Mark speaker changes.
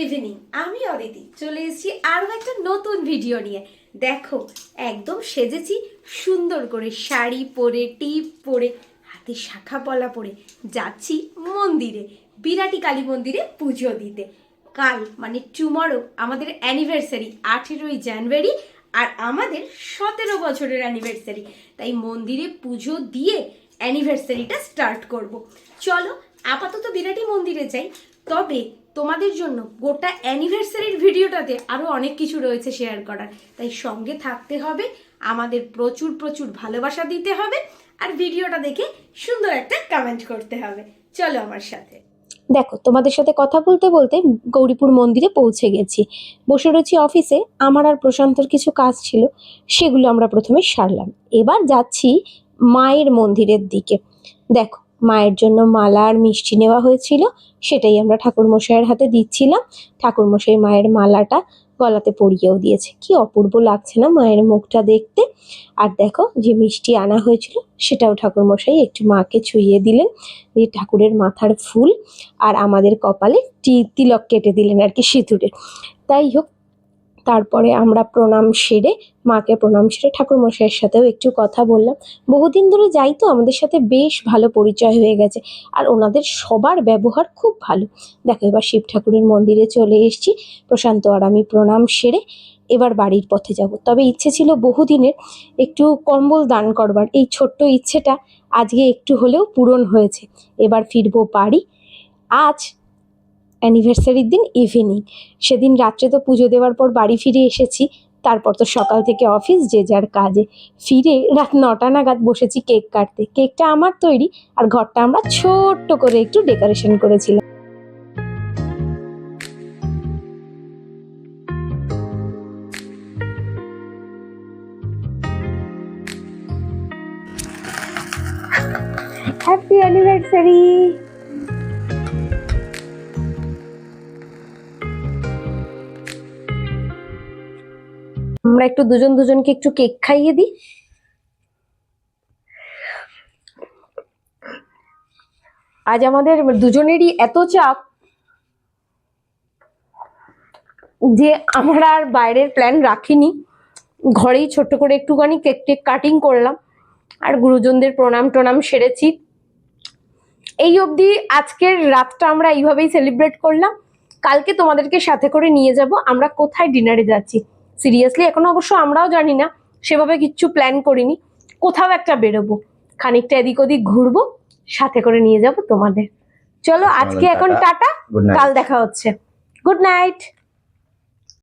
Speaker 1: Evening, আমি অদিতি চলে এসেছি আরও একটা নতুন ভিডিও নিয়ে। দেখো, একদম সেজেছি সুন্দর করে, শাড়ি পরে, টিপ পরে, হাতে শাখা পলা পরে যাচ্ছি মন্দিরে, বিরাটি কালী মন্দিরে পুজো দিতে। কাল মানে টুমরো আমাদের অ্যানিভার্সারি, 18ই জানুয়ারি, আর আমাদের 17 বছরের অ্যানিভার্সারি। তাই মন্দিরে পুজো দিয়ে অ্যানিভার্সারিটা স্টার্ট করব। চলো আপাতত বিরাটি মন্দিরে যাই, তবে তোমাদের জন্য গোটা অ্যানিভার্সারির ভিডিওটাতে আরও অনেক কিছু রয়েছে শেয়ার করার। তাই সঙ্গে থাকতে হবে, আমাদের প্রচুর প্রচুর ভালোবাসা দিতে হবে, আর ভিডিওটা দেখে সুন্দর একটা কমেন্ট করতে হবে। চলো আমার সাথে।
Speaker 2: দেখো, তোমাদের সাথে কথা বলতে বলতে গৌরীপুর মন্দিরে পৌঁছে গেছি। বসে রয়েছি অফিসে। আমার আর প্রশান্তর কিছু কাজ ছিল, সেগুলো আমরা প্রথমে সারলাম। এবার যাচ্ছি মায়ের মন্দিরের দিকে। দেখো, মায়ের জন্য মালা আর মিষ্টি নেওয়া হয়েছিল, সেটাই আমরা ঠাকুরমশাইয়ের হাতে দিচ্ছিলাম। ঠাকুরমশাই মায়ের মালাটা গলাতে পরিয়েও দিয়েছে। কি অপূর্ব লাগছে না মায়ের মুখটা দেখতে। আর দেখো, যে মিষ্টি আনা হয়েছিল সেটাও ঠাকুরমশাই একটু মাকে ছুঁয়ে দিলেন, দিয়ে ঠাকুরের মাথার ফুল আর আমাদের কপালে তিলক কেটে দিলেন আর কি, সিঁদুরের। তাই হোক, তারপরে আমরা প্রণাম সেরে, মাকে প্রণাম সেরে ঠাকুরমশাইয়ের সাথেও একটু কথা বললাম। বহুদিন ধরে যাই তো, আমাদের সাথে বেশ ভালো পরিচয় হয়ে গেছে, আর ওনাদের সবার ব্যবহার খুব ভালো। দেখো, এবার শিব ঠাকুরের মন্দিরে চলে এসেছি। প্রশান্ত আর আমি প্রণাম সেরে এবার বাড়ির পথে যাব। তবে ইচ্ছে ছিল বহুদিনের, একটু কম্বল দান করবার। এই ছোট্ট ইচ্ছেটা আজকে একটু হলেও পূরণ হয়েছে। এবার ফিরবো বাড়ি। আজ অ্যানিভার্সারির দিন ইভিনিং, সেদিন রাত্রে তো পুজো দেওয়ার পর বাড়ি ফিরে এসেছি। তারপর তো সকাল থেকে অফিস, যে যার কাজে। ফিরে রাত 9টা নাগাদ বসেছি কেক কাটতে। কেকটা আমার তৈরি, আর ঘরটা আমরা ছোট্ট করে একটু ডেকোরেশন করেছিলাম। Happy anniversary. আমরা একটু দুজন দুজনকে একটু কেক খাইয়ে দিই। আজ আমাদের দুজনেরই এত চাপ যে আমরা আর বাইরের প্ল্যান রাখিনি, ঘরেই ছোট্ট করে একটুখানি কেক টেক কাটিং করলাম, আর গুরুজনদের প্রণাম টনাম সেরেছি। এই অবধি আজকের রাতটা আমরা এইভাবেই সেলিব্রেট করলাম। কালকে তোমাদেরকে সাথে করে নিয়ে যাব আমরা কোথায় ডিনারে যাচ্ছি। সিরিয়াসলি এখনো অবশ্য আমরাও জানি না, সেভাবে কিচ্ছু প্ল্যান করিনি। কোথাও একটা বেরোবো, খানিকটা এদিক ওদিক ঘুরবো, সাথে করে নিয়ে যাব তোমাদের। চলো আজকে এখন টাটা, কাল দেখা হচ্ছে। Good night.